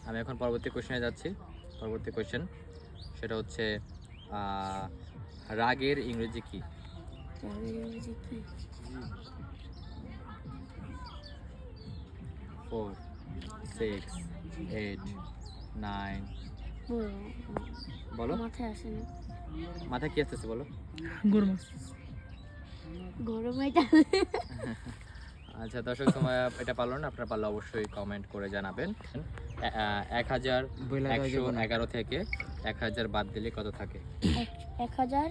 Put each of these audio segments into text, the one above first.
আমি এখন পরবর্তী কোশ্চেনে যাচ্ছি। পরবর্তী কোশ্চেন সেটা হচ্ছে রাগের ইংরেজি কি? রাগের ইংরেজি কি? 4 6 8 9 বলো। মাথায় আসে না। মাথায় কি আসতেছে বলো? গরম এটা। আচ্ছা দর্শক, সময় এটা পারলো না, আপনারা পারলে অবশ্যই কমেন্ট করে জানাবেন। 1111 থেকে 1000 বাদ দিলে কত থাকে? 1000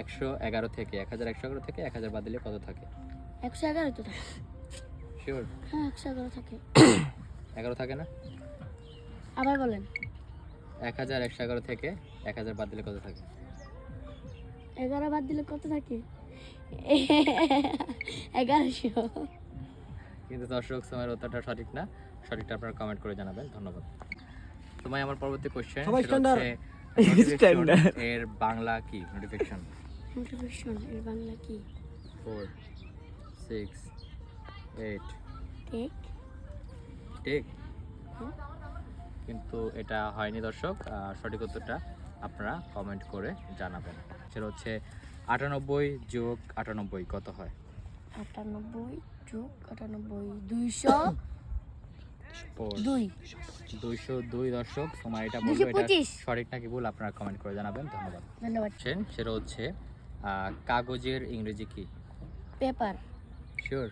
111 থেকে 1111 থেকে 1000 বাদ দিলে কত থাকে? 111 তো থাকে। শিওর? হ্যাঁ 111 থাকে। 11 থাকে না? আবার বলেন। 1111 থেকে 1000 বাদ দিলে কত থাকে? 11 বাদ দিলে কত থাকে? 1100। কিন্তু দর্শক, সময়ের উত্তরটা সঠিক না। সঠিকটা আপনারা কমেন্ট করে জানাবেন। ধন্যবাদ। তোমায় আমার পরবর্তী কোশ্চেন এর বাংলা কি? নোটিফিকেশন। নোটিফিকেশন এর বাংলা কি? 4 6 8 টেক। টেক। কিন্তু এটা হয়নি দর্শক। সঠিক উত্তরটা আপনারা কমেন্ট করে জানাবেন। সেটা হচ্ছে 98 যোগ 98 কত হয়? 98 যোগ 98 202। 202 দর্শক। সময় এটা বলবো, এটা সঠিক নাকি ভুল আপনারা কমেন্ট করে জানাবেন। ধন্যবাদ। সেটা হচ্ছে কাগজের ইংরেজি কি? পেপার। শিওর?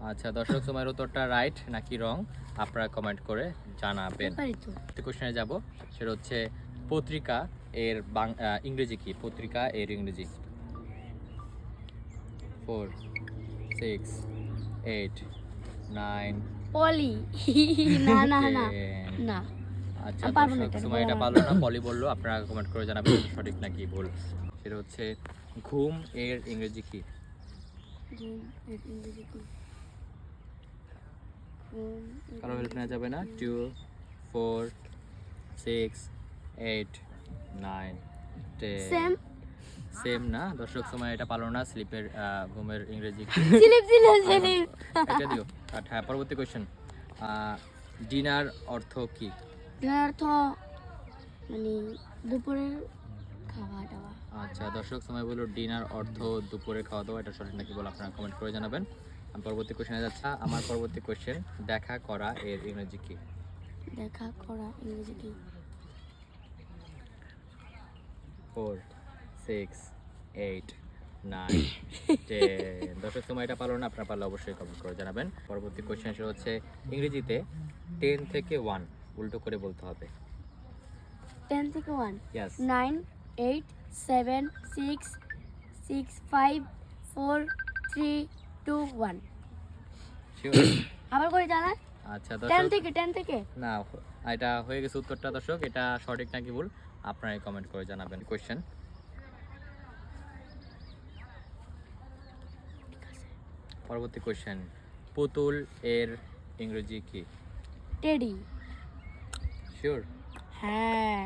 আচ্ছা দর্শক, সময়ের উত্তরটা রাইট নাকি রং আপনারা কমেন্ট করে জানাবেন। কোশ্চেনে যাব, সেটা হচ্ছে পত্রিকা এর ইংরেজি কি? পত্রিকা এর ইংরেজি। 4 6 8 9 পলি। না না না না। আচ্ছা দর্শক, সময় এটা পারলো না, পলি বললো। আপনারা কমেন্ট করে জানাবেন সঠিক নাকি ভুল। সেটা হচ্ছে ঘুম এর ইংরেজি কি? ঘুম এর ইংরেজি কি? কারো হেল্প নেওয়া যাবে না। 2 4 6 8 9 10। সেম না দর্শক, সময় এটা পারলো না। স্লিপের ঘুমের ইংরেজি কি? স্লিপ। এটা দিও। হ্যাঁ, পরবর্তী কোশ্চেন, ডিনার অর্থ কি? ডিনার অর্থ মানে দুপুরের খাওয়া দাওয়া। আচ্ছা দর্শক, সময় বললো ডিনার অর্থ দুপুরের খাওয়া দাওয়া। এটা সঠিক নাকি বলে আপনারা কমেন্ট করে জানাবেন। আমি পরবর্তী কোশ্চেনে যাচ্ছি। আমার পরবর্তী কোশ্চেন, দেখা করা এর ইংরেজি কি? দেখা করা ইংরেজি কি? 4 6 8 9 10। দর্শক, সময় এটা পারলো না, আপনারা পারলে অবশ্যই কমেন্ট করে জানাবেন। পরবর্তী কোশ্চেন সেটা হচ্ছে ইংরেজিতে 10 থেকে 1 উল্টো করে বলতে হবে। 10 থেকে 1। Yes. 9 8 7 6 6 5 4 3 2 1। শিওর? আবার করে জানা। আচ্ছা 10 দর্শক, থেকে 10 থেকে না, এটা হয়ে গেছে উত্তরটা দর্শক। এটা সঠিক নাকি ভুল আপনারাই কমেন্ট করে জানাবেন। কোশ্চেন, পরবর্তী কোশ্চেন, পুতুল এর ইংরেজি কি? টেডি। শিওর? হ্যাঁ।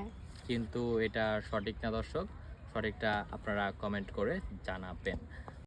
কিন্তু এটা সঠিক না দর্শক। সঠিকটা আপনারা কমেন্ট করে জানাবেন।